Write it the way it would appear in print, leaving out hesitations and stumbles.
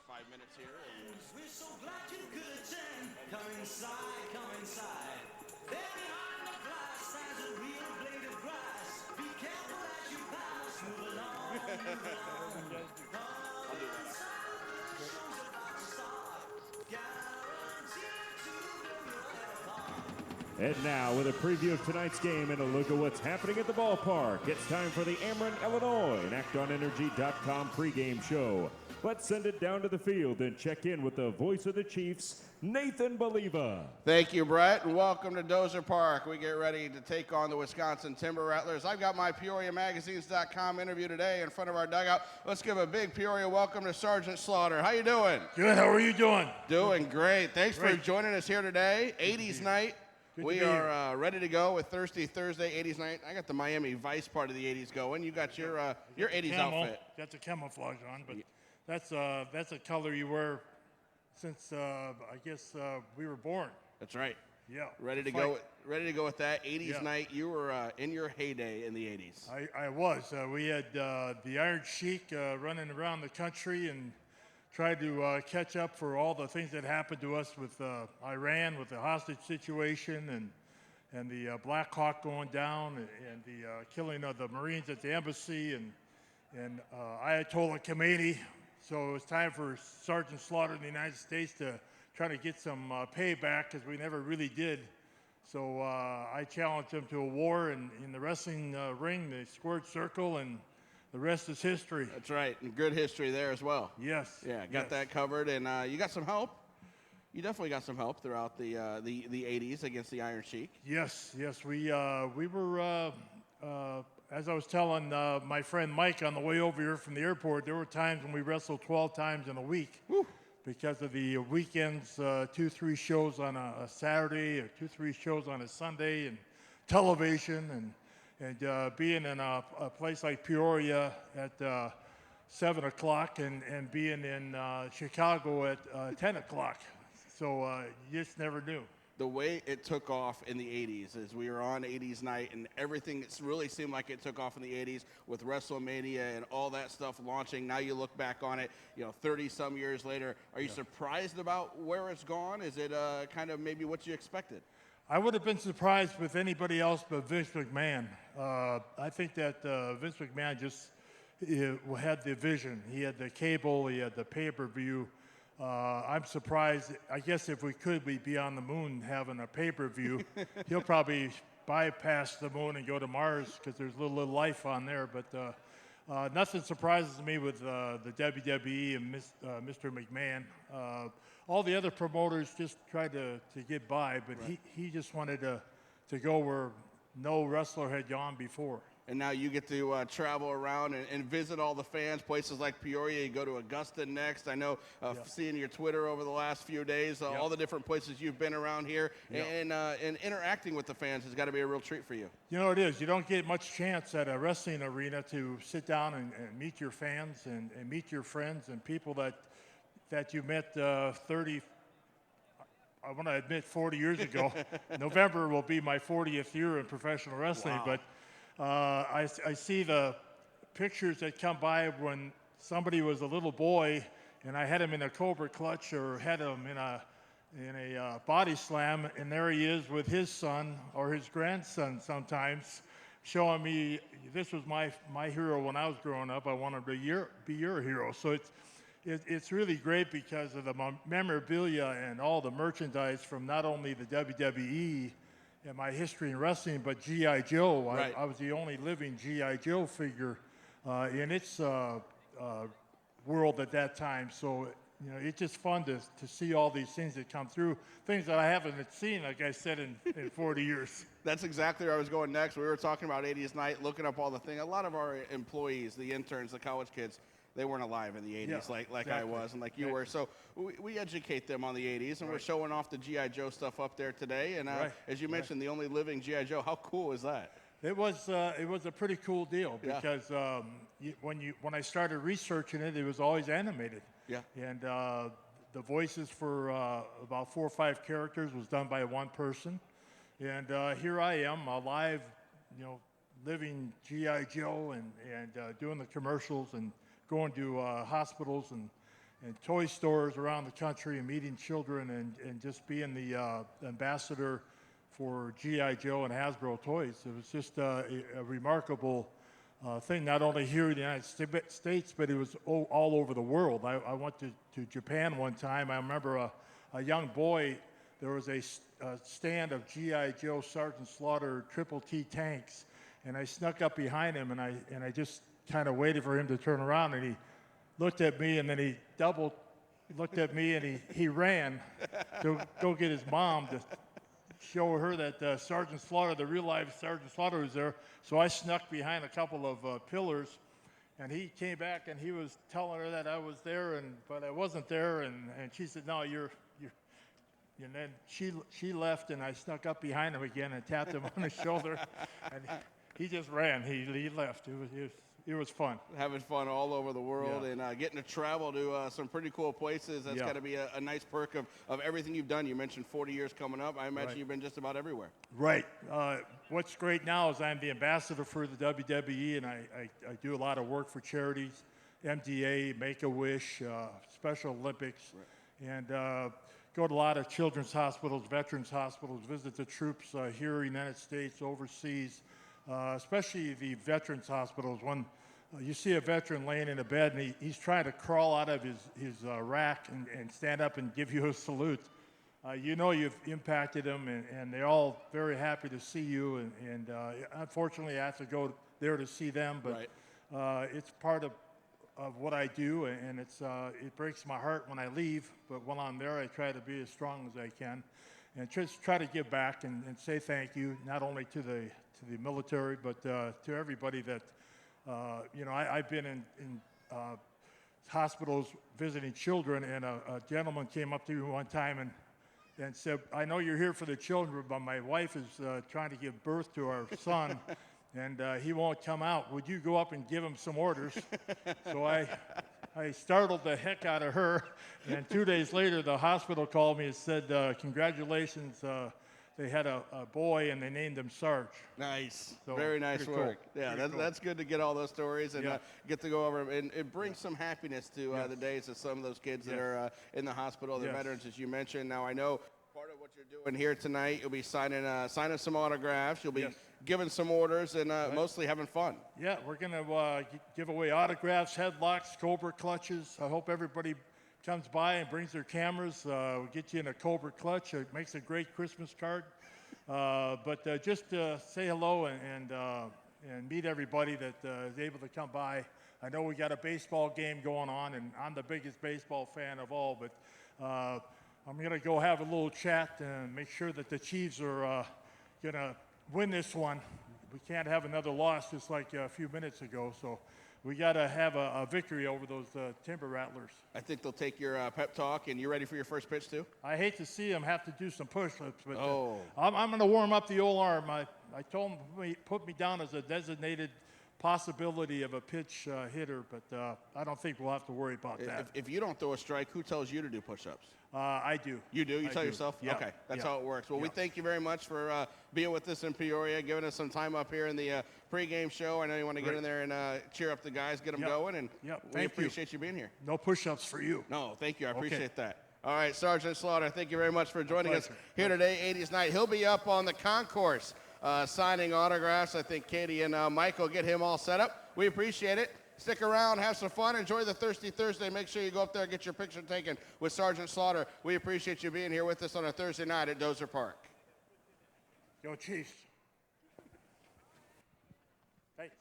5 minutes here. We're so glad you could attend. Come inside, come inside. There behind the glass stands a real blade of grass. Be careful as you pass. Move along, move along. I'll do that. The show's about to start. Guaranteed to blow your head apart. And now, with a preview of tonight's game and a look at what's happening at the ballpark, it's time for the Ameren, Illinois and ActonEnergy.com pregame show. Let's send it down to the field and check in with the voice of the Chiefs, Nathan Baliva. Thank you, Brett, and welcome to Dozer Park. We get ready to take on the Wisconsin Timber Rattlers. I've got my PeoriaMagazines.com interview today in front of our dugout. Let's give a big Peoria welcome to Sergeant Slaughter. How you doing? Good. How are you doing? Doing great. Thanks for joining us here today. 80s night. We are ready to go with Thursday 80s night. I got the Miami Vice part of the 80s going. You got your 80s outfit. Got the camouflage on, but that's a color you wear since I guess we were born. That's right. Yeah. Ready to go with that 80s night. You were in your heyday in the 80s. I was. We had the Iron Sheik running around the country and tried to catch up for all the things that happened to us with Iran, with the hostage situation, and the Black Hawk going down, and the killing of the Marines at the embassy, and Ayatollah Khomeini. So it was time for Sergeant Slaughter in the United States to try to get some payback, because we never really did. So I challenged him to a war in the wrestling ring, the squared circle, and the rest is history. That's right, and good history there as well. Yes. Yeah, got that covered, and you got some help. You definitely got some help throughout the 80s against the Iron Sheik. Yes. We were, as I was telling my friend Mike on the way over here from the airport, there were times when we wrestled 12 times in a week. Woo. Because of the weekends, 2-3 shows on a Saturday or 2-3 shows on a Sunday, and television, and being in a place like Peoria at 7 o'clock and being in Chicago at 10 o'clock. So you just never knew. The way it took off in the 80s is we were on 80s night, and everything really seemed like it took off in the 80s with WrestleMania and all that stuff launching. Now you look back on it, 30-some years later. Are you surprised about where it's gone? Is it kind of maybe what you expected? I would have been surprised with anybody else but Vince McMahon. I think that Vince McMahon just had the vision. He had the cable, he had the pay-per-view. I'm surprised. I guess if we could, we'd be on the moon having a pay-per-view. He'll probably bypass the moon and go to Mars because there's little life on there. But nothing surprises me with the WWE and Mr. McMahon. All the other promoters just tried to get by, but he just wanted to go where no wrestler had gone before. And now you get to travel around and visit all the fans, places like Peoria. You go to Augusta next. I know seeing your Twitter over the last few days, all the different places you've been around here, and interacting with the fans has got to be a real treat for you. It is. You don't get much chance at a wrestling arena to sit down and meet your fans and meet your friends and people that you met 30, I want to admit 40 years ago. November will be my 40th year in professional wrestling, but I see the pictures that come by when somebody was a little boy and I had him in a Cobra clutch or had him in a body slam, and there he is with his son or his grandson sometimes showing me this was my hero when I was growing up. I wanted to be your hero. So it's really great because of the memorabilia and all the merchandise from not only the WWE and my history in wrestling, but G.I. Joe. I was the only living G.I. Joe figure in its world at that time. So, it's just fun to see all these things that come through, things that I haven't seen, like I said, in 40 years. That's exactly where I was going next. We were talking about 80s night, looking up all the things. A lot of our employees, the interns, the college kids, they weren't alive in the 80s like exactly. I was and like you were. So we educate them on the 80s, and we're showing off the G.I. Joe stuff up there today. And as you mentioned, the only living G.I. Joe, how cool is that? It was a pretty cool deal because when I started researching it, it was always animated. Yeah. And the voices for about 4 or 5 characters was done by one person. And here I am, alive, living G.I. Joe and doing the commercials and going to hospitals toy stores around the country and meeting children and just being the ambassador for G.I. Joe and Hasbro toys. It was just a remarkable thing, not only here in the United States, but it was all over the world. I went to Japan one time. I remember a young boy, there was a stand of G.I. Joe Sergeant Slaughter Triple T tanks, and I snuck up behind him, and I just kind of waited for him to turn around, and he looked at me, and then he looked at me, and he ran to go get his mom to show her that Sergeant Slaughter, the real life Sergeant Slaughter, was there. So I snuck behind a couple of pillars, and he came back and he was telling her that I was there, but I wasn't there. And she said, "No, you're." And then she left, and I snuck up behind him again and tapped him on the shoulder, and he just ran. He left. It was fun. Having fun all over the world and getting to travel to some pretty cool places. That's got to be a nice perk of everything you've done. You mentioned 40 years coming up. I imagine you've been just about everywhere. Right. What's great now is I'm the ambassador for the WWE, and I do a lot of work for charities, MDA, Make-A-Wish, Special Olympics, and go to a lot of children's hospitals, veterans hospitals, visit the troops here in the United States, overseas, especially the veterans hospitals. When you see a veteran laying in a bed and he's trying to crawl out of his rack and stand up and give you a salute, you know you've impacted them, and they're all very happy to see you. And unfortunately, I have to go there to see them, but it's part of what I do, and it breaks my heart when I leave. But when I'm there, I try to be as strong as I can, and just try to give back and say thank you, not only to the military, but to everybody that I've been in hospitals visiting children, and a gentleman came up to me one time and said, "I know you're here for the children, but my wife is trying to give birth to our son." And he won't come out. Would you go up and give him some orders? So I startled the heck out of her. And 2 days later, the hospital called me and said, "Congratulations, they had a boy and they named him Sarge." Nice. So, very nice work. Cool. Yeah, that's good to get all those stories and get to go over. And it brings some happiness to the days of some of those kids that are in the hospital, the veterans, as you mentioned. Now, I know part of what you're doing here tonight, you'll be signing some autographs. You'll be giving some orders and mostly having fun. Yeah, we're going to give away autographs, headlocks, Cobra clutches. I hope everybody comes by and brings their cameras. We'll get you in a Cobra clutch. It makes a great Christmas card. But just say hello and meet everybody that is able to come by. I know we got a baseball game going on, and I'm the biggest baseball fan of all, but I'm going to go have a little chat and make sure that the Chiefs are going to win this one. We can't have another loss just like a few minutes ago, so we got to have a victory over those Timber Rattlers. I think they'll take your pep talk, and you ready for your first pitch, too? I hate to see them have to do some push-ups, but I'm going to warm up the old arm. I told them put me down as a designated possibility of a pitch hitter, but I don't think we'll have to worry about that. If you don't throw a strike, who tells you to do push-ups? I do. You do? You tell do. yourself? Yeah. Okay, that's how it works. Well, we thank you very much for being with us in Peoria, giving us some time up here in the pregame show. I know you want to get in there and cheer up the guys, get them going, and we appreciate you being here. No push-ups for you. No, thank you. I appreciate that. All right, Sergeant Slaughter, thank you very much for joining us here today, 80s Night. He'll be up on the concourse signing autographs. I think Katie and Mike will get him all set up. We appreciate it. Stick around, have some fun, enjoy the Thirsty Thursday. Make sure you go up there and get your picture taken with Sergeant Slaughter. We appreciate you being here with us on a Thursday night at Dozer Park. Go Chiefs. Thanks.